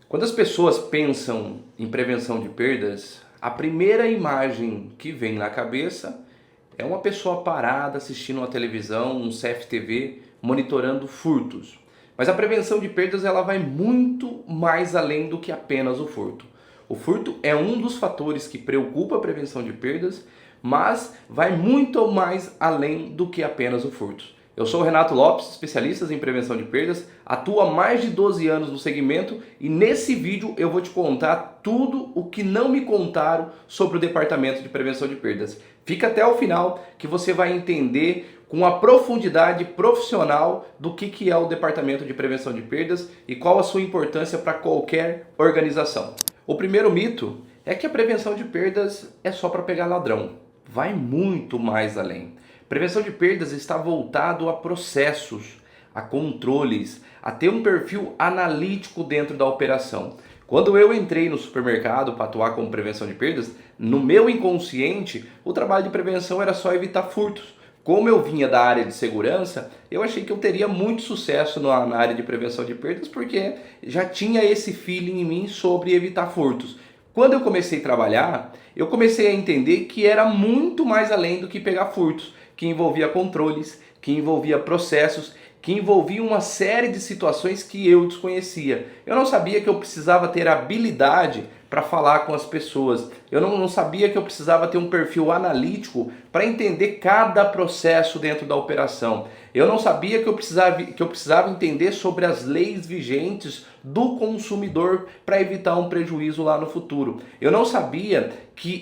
Quando as pessoas pensam em prevenção de perdas, a primeira imagem que vem na cabeça é uma pessoa parada assistindo uma televisão, um CFTV, monitorando furtos. Mas a prevenção de perdas ela vai muito mais além do que apenas o furto. O furto é um dos fatores que preocupa a prevenção de perdas, mas vai muito mais além do que apenas o furto. Eu sou o Renato Lopes, especialista em prevenção de perdas, atuo há mais de 12 anos no segmento e nesse vídeo eu vou te contar tudo o que não me contaram sobre o departamento de prevenção de perdas. Fica até o final que você vai entender com a profundidade profissional do que é o departamento de prevenção de perdas e qual a sua importância para qualquer organização. O primeiro mito é que a prevenção de perdas é só para pegar ladrão. Vai muito mais além. Prevenção de perdas está voltado a processos, a controles, a ter um perfil analítico dentro da operação. Quando eu entrei no supermercado para atuar como prevenção de perdas, no meu inconsciente, o trabalho de prevenção era só evitar furtos. Como eu vinha da área de segurança, eu achei que eu teria muito sucesso na área de prevenção de perdas, porque já tinha esse feeling em mim sobre evitar furtos. Quando eu comecei a trabalhar, eu comecei a entender que era muito mais além do que pegar furtos, que envolvia controles, que envolvia processos, que envolvia uma série de situações que eu desconhecia. Eu não sabia que eu precisava ter habilidade para falar com as pessoas. Eu não sabia que eu precisava ter um perfil analítico para entender cada processo dentro da operação. Eu não sabia que eu precisava entender sobre as leis vigentes do consumidor para evitar um prejuízo lá no futuro. Eu não sabia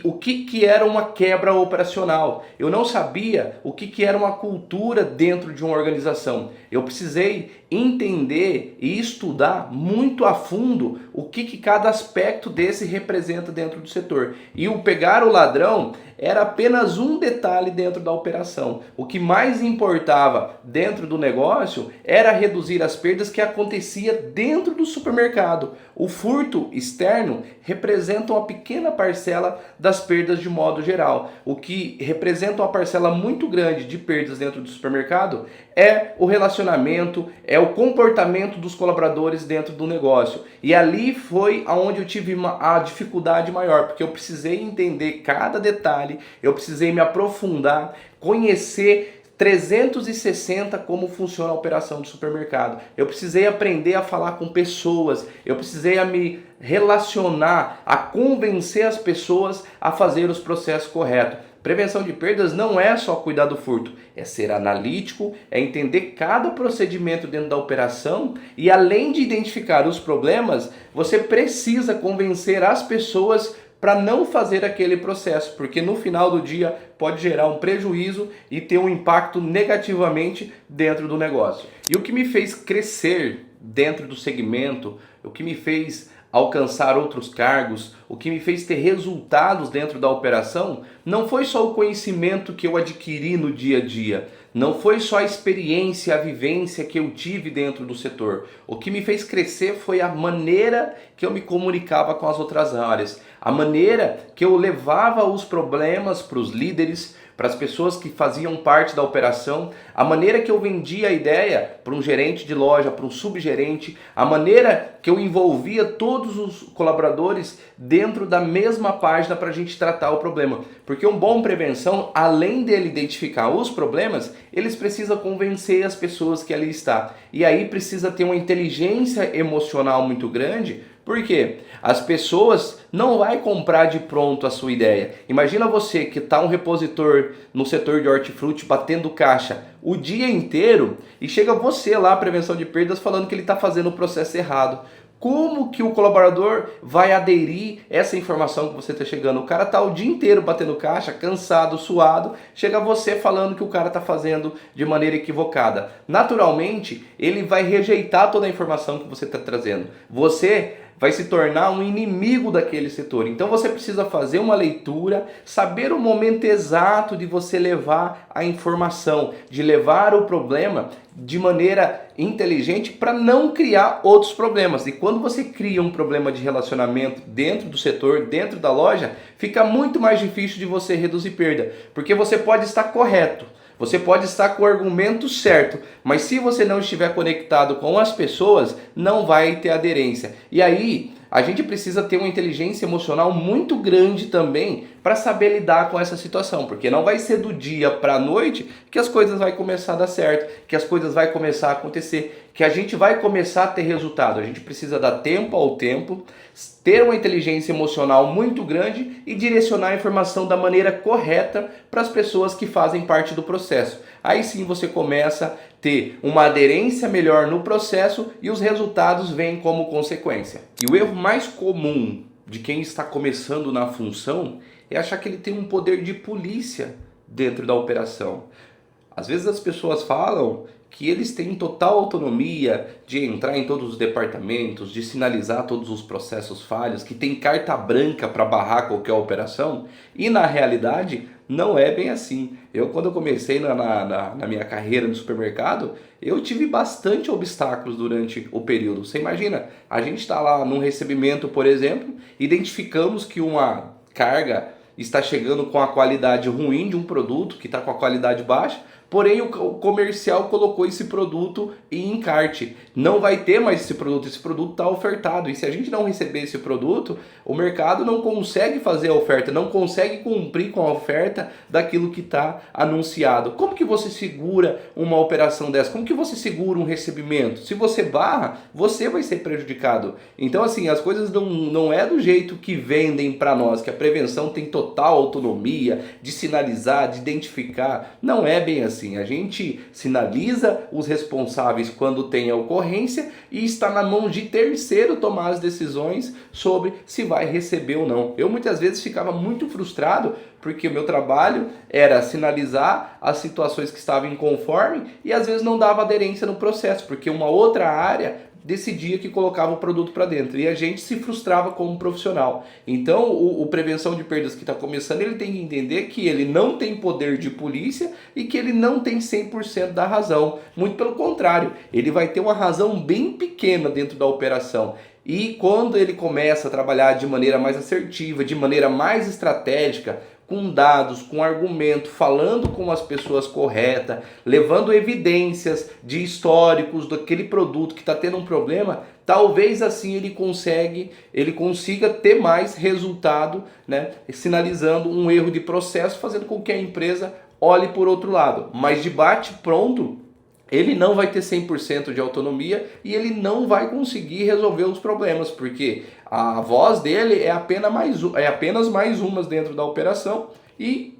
o que era uma quebra operacional. Eu não sabia o que era uma cultura dentro de uma organização. Eu precisei entender e estudar muito a fundo o que cada aspecto desse representa dentro do setor. E o pegar o ladrão era apenas um detalhe dentro da operação. O que mais importava dentro do negócio era reduzir as perdas que acontecia dentro do supermercado. O furto externo representa uma pequena parcela das perdas de modo geral. O que representa uma parcela muito grande de perdas dentro do supermercado é o relacionamento, é o comportamento dos colaboradores dentro do negócio. E ali foi onde eu tive a dificuldade maior, porque eu precisei entender cada detalhe, eu precisei me aprofundar, conhecer 360 como funciona a operação de supermercado. Eu precisei aprender a falar com pessoas, eu precisei a me relacionar, a convencer as pessoas a fazer os processos corretos. Prevenção de perdas não é só cuidar do furto, é ser analítico, é entender cada procedimento dentro da operação e além de identificar os problemas, você precisa convencer as pessoas para não fazer aquele processo, porque no final do dia pode gerar um prejuízo e ter um impacto negativamente dentro do negócio. E o que me fez crescer dentro do segmento, o que me fez alcançar outros cargos, o que me fez ter resultados dentro da operação, não foi só o conhecimento que eu adquiri no dia a dia, não foi só a experiência, a vivência que eu tive dentro do setor. O que me fez crescer foi a maneira que eu me comunicava com as outras áreas, a maneira que eu levava os problemas para os líderes, para as pessoas que faziam parte da operação, a maneira que eu vendia a ideia para um gerente de loja, para um subgerente, a maneira que eu envolvia todos os colaboradores dentro da mesma página para a gente tratar o problema. Porque um bom prevenção, além dele identificar os problemas, eles precisam convencer as pessoas que ali está. E aí precisa ter uma inteligência emocional muito grande. Por quê? As pessoas não vão comprar de pronto a sua ideia. Imagina você que está um repositor no setor de hortifruti batendo caixa o dia inteiro e chega você lá, prevenção de perdas, falando que ele está fazendo o processo errado. Como que o colaborador vai aderir essa informação que você está chegando? O cara está o dia inteiro batendo caixa, cansado, suado, chega você falando que o cara está fazendo de maneira equivocada. Naturalmente, ele vai rejeitar toda a informação que você está trazendo. Você vai se tornar um inimigo daquele setor. Então você precisa fazer uma leitura, saber o momento exato de você levar a informação, de levar o problema de maneira inteligente para não criar outros problemas. E quando você cria um problema de relacionamento dentro do setor, dentro da loja, fica muito mais difícil de você reduzir perda, porque você pode estar correto, Você pode estar com o argumento certo, mas se você não estiver conectado com as pessoas, não vai ter aderência. E aí, a gente precisa ter uma inteligência emocional muito grande também para saber lidar com essa situação, porque não vai ser do dia para a noite que as coisas vão começar a dar certo, que as coisas vão começar a acontecer, que a gente vai começar a ter resultado. A gente precisa dar tempo ao tempo, ter uma inteligência emocional muito grande e direcionar a informação da maneira correta para as pessoas que fazem parte do processo. Aí sim você começa a ter uma aderência melhor no processo e os resultados vêm como consequência. E o erro mais comum de quem está começando na função é achar que ele tem um poder de polícia dentro da operação. Às vezes as pessoas falam que eles têm total autonomia de entrar em todos os departamentos, de sinalizar todos os processos falhos, que tem carta branca para barrar qualquer operação, e na realidade não é bem assim. Quando eu comecei na minha carreira no supermercado, eu tive bastante obstáculos durante o período. Você imagina, a gente está lá num recebimento, por exemplo, identificamos que uma carga está chegando com a qualidade ruim de um produto, que está com a qualidade baixa, porém o comercial colocou esse produto em encarte. Não vai ter mais esse produto está ofertado. E se a gente não receber esse produto, o mercado não consegue fazer a oferta, não consegue cumprir com a oferta daquilo que está anunciado. Como que você segura uma operação dessa? Como que você segura um recebimento? Se você barra, você vai ser prejudicado. Então assim, as coisas não é do jeito que vendem para nós, que a prevenção tem total autonomia de sinalizar, de identificar. Não é bem assim. A gente sinaliza os responsáveis quando tem a ocorrência e está na mão de terceiro tomar as decisões sobre se vai receber ou não. Eu muitas vezes ficava muito frustrado porque o meu trabalho era sinalizar as situações que estavam inconforme e às vezes não dava aderência no processo, porque uma outra área decidia que colocava o produto para dentro e a gente se frustrava como profissional. Então o prevenção de perdas que está começando, ele tem que entender que ele não tem poder de polícia e que ele não tem 100% da razão. Muito pelo contrário, ele vai ter uma razão bem pequena dentro da operação. E quando ele começa a trabalhar de maneira mais assertiva, de maneira mais estratégica, com dados, com argumento, falando com as pessoas corretas, levando evidências de históricos daquele produto que está tendo um problema, talvez assim ele consiga ter mais resultado, né, sinalizando um erro de processo, fazendo com que a empresa olhe por outro lado. Mas de bate pronto, ele não vai ter 100% de autonomia e ele não vai conseguir resolver os problemas, porque a voz dele é apenas mais umas dentro da operação e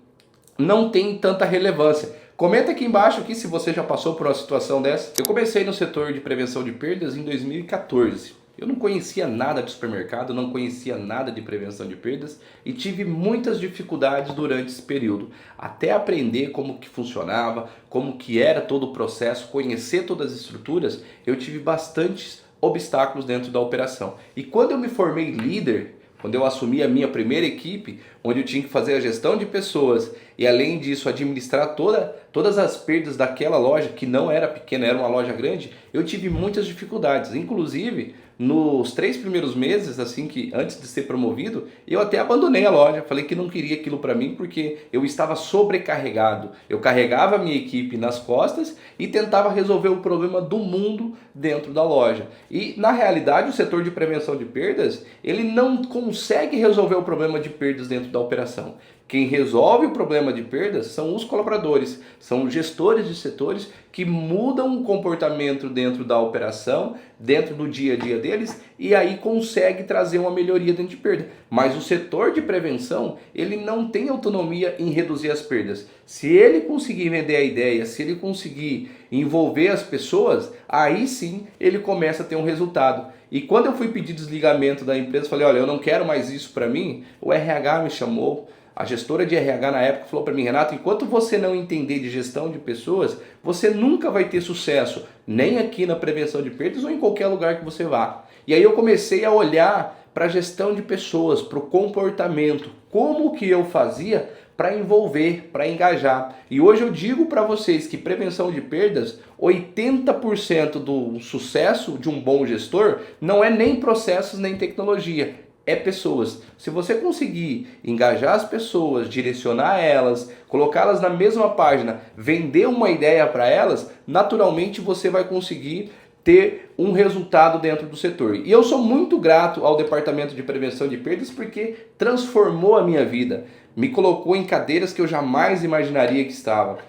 não tem tanta relevância. Comenta aqui embaixo se você já passou por uma situação dessa. Eu comecei no setor de prevenção de perdas em 2014. Eu não conhecia nada de supermercado, não conhecia nada de prevenção de perdas e tive muitas dificuldades durante esse período, até aprender como que funcionava, como que era todo o processo, conhecer todas as estruturas. Eu tive bastantes obstáculos dentro da operação. E quando eu me formei líder, quando eu assumi a minha primeira equipe, onde eu tinha que fazer a gestão de pessoas e além disso administrar todas as perdas daquela loja, que não era pequena, era uma loja grande, eu tive muitas dificuldades. Inclusive, nos 3 primeiros meses, assim que antes de ser promovido, eu até abandonei a loja. Falei que não queria aquilo para mim porque eu estava sobrecarregado. Eu carregava a minha equipe nas costas e tentava resolver o problema do mundo dentro da loja. E na realidade, o setor de prevenção de perdas, ele não consegue resolver o problema de perdas dentro da operação. Quem resolve o problema de perdas são os colaboradores, são os gestores de setores que mudam o comportamento dentro da operação, dentro do dia a dia deles, e aí consegue trazer uma melhoria dentro de perda. Mas o setor de prevenção, ele não tem autonomia em reduzir as perdas. Se ele conseguir vender a ideia, se ele conseguir envolver as pessoas, aí sim ele começa a ter um resultado. E quando eu fui pedir desligamento da empresa, falei, olha, eu não quero mais isso para mim, o RH me chamou. A gestora de RH na época falou para mim, Renato, enquanto você não entender de gestão de pessoas, você nunca vai ter sucesso, nem aqui na prevenção de perdas ou em qualquer lugar que você vá. E aí eu comecei a olhar para a gestão de pessoas, para o comportamento, como que eu fazia para envolver, para engajar. E hoje eu digo para vocês que prevenção de perdas, 80% do sucesso de um bom gestor não é nem processos nem tecnologia, é pessoas. Se você conseguir engajar as pessoas, direcionar elas, colocá-las na mesma página, vender uma ideia para elas, naturalmente você vai conseguir ter um resultado dentro do setor. E eu sou muito grato ao Departamento de Prevenção de Perdas porque transformou a minha vida, me colocou em cadeiras que eu jamais imaginaria que estava.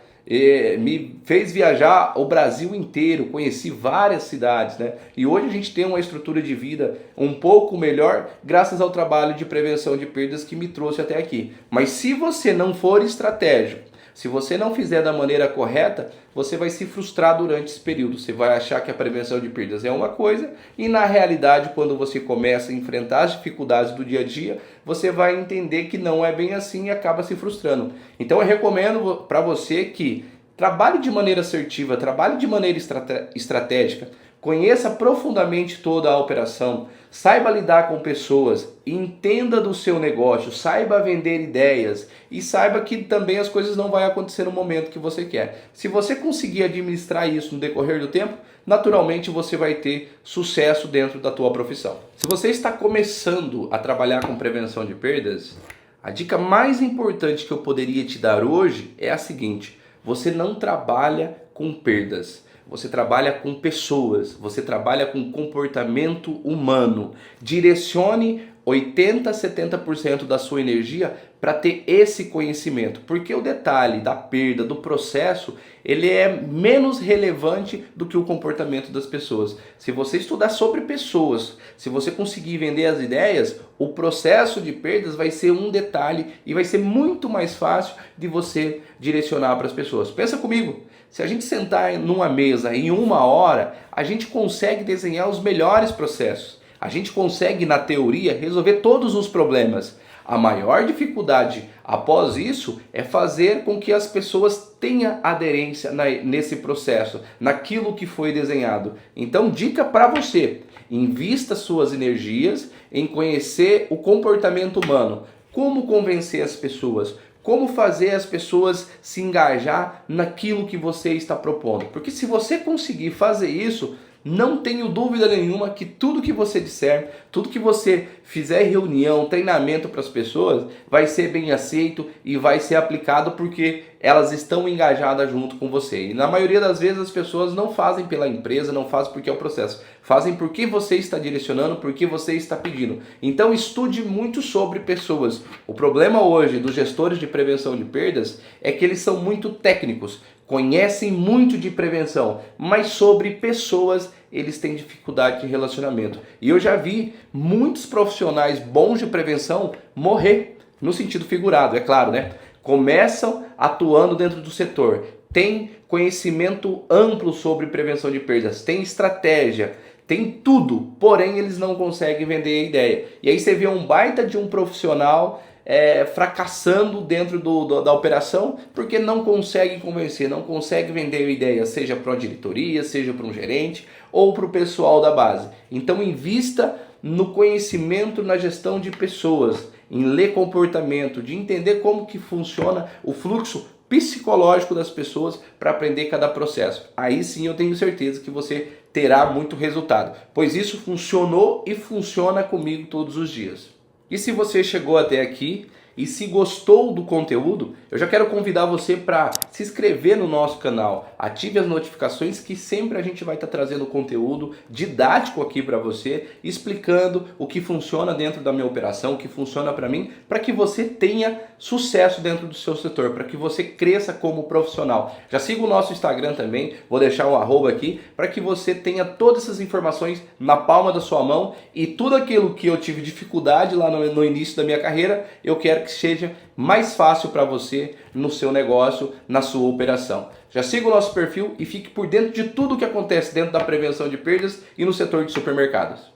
Me fez viajar o Brasil inteiro, conheci várias cidades, né? E hoje a gente tem uma estrutura de vida um pouco melhor graças ao trabalho de prevenção de perdas que me trouxe até aqui. Mas se você não for estratégico, se você não fizer da maneira correta, você vai se frustrar durante esse período. Você vai achar que a prevenção de perdas é uma coisa e na realidade, quando você começa a enfrentar as dificuldades do dia a dia, você vai entender que não é bem assim e acaba se frustrando. Então eu recomendo para você que trabalhe de maneira assertiva, trabalhe de maneira estratégica, conheça profundamente toda a operação, saiba lidar com pessoas, entenda do seu negócio, saiba vender ideias e saiba que também as coisas não vão acontecer no momento que você quer. Se você conseguir administrar isso no decorrer do tempo, naturalmente você vai ter sucesso dentro da tua profissão. Se você está começando a trabalhar com prevenção de perdas, a dica mais importante que eu poderia te dar hoje é a seguinte: você não trabalha com perdas. Você trabalha com pessoas, você trabalha com comportamento humano. Direcione 80% a 70% da sua energia para ter esse conhecimento, porque o detalhe da perda, do processo, ele é menos relevante do que o comportamento das pessoas. Se você estudar sobre pessoas, se você conseguir vender as ideias, o processo de perdas vai ser um detalhe e vai ser muito mais fácil de você direcionar para as pessoas. Pensa comigo, se a gente sentar numa mesa em 1 hora, a gente consegue desenhar os melhores processos. A gente consegue, na teoria, resolver todos os problemas. A maior dificuldade após isso é fazer com que as pessoas tenham aderência nesse processo, naquilo que foi desenhado. Então, dica para você: invista suas energias em conhecer o comportamento humano, como convencer as pessoas, como fazer as pessoas se engajar naquilo que você está propondo. Porque se você conseguir fazer isso, não tenho dúvida nenhuma que tudo que você disser, tudo que você fizer reunião, treinamento para as pessoas, vai ser bem aceito e vai ser aplicado porque elas estão engajadas junto com você. E na maioria das vezes as pessoas não fazem pela empresa, não fazem porque é o processo. Fazem porque você está direcionando, porque você está pedindo. Então estude muito sobre pessoas. O problema hoje dos gestores de prevenção de perdas é que eles são muito técnicos. Conhecem muito de prevenção, mas sobre pessoas eles têm dificuldade de relacionamento. E eu já vi muitos profissionais bons de prevenção morrer, no sentido figurado, é claro, né? Começam atuando dentro do setor, têm conhecimento amplo sobre prevenção de perdas, têm estratégia, tem tudo, porém eles não conseguem vender a ideia. E aí você vê um baita de um profissional fracassando dentro da operação porque não consegue convencer, não consegue vender a ideia, seja para uma diretoria, seja para um gerente ou para o pessoal da base. Então invista no conhecimento na gestão de pessoas, em ler comportamento, de entender como que funciona o fluxo psicológico das pessoas para aprender cada processo. Aí sim eu tenho certeza que você terá muito resultado, pois isso funcionou e funciona comigo todos os dias. E se você chegou até aqui e se gostou do conteúdo, eu já quero convidar você para se inscrever no nosso canal. Ative as notificações que sempre a gente vai estar trazendo conteúdo didático aqui para você, explicando o que funciona dentro da minha operação, o que funciona para mim, para que você tenha sucesso dentro do seu setor, para que você cresça como profissional. Já siga o nosso Instagram também, vou deixar um arroba aqui, para que você tenha todas essas informações na palma da sua mão e tudo aquilo que eu tive dificuldade lá no início da minha carreira, eu quero que seja mais fácil para você no seu negócio, na sua operação. Já siga o nosso perfil e fique por dentro de tudo o que acontece dentro da prevenção de perdas e no setor de supermercados.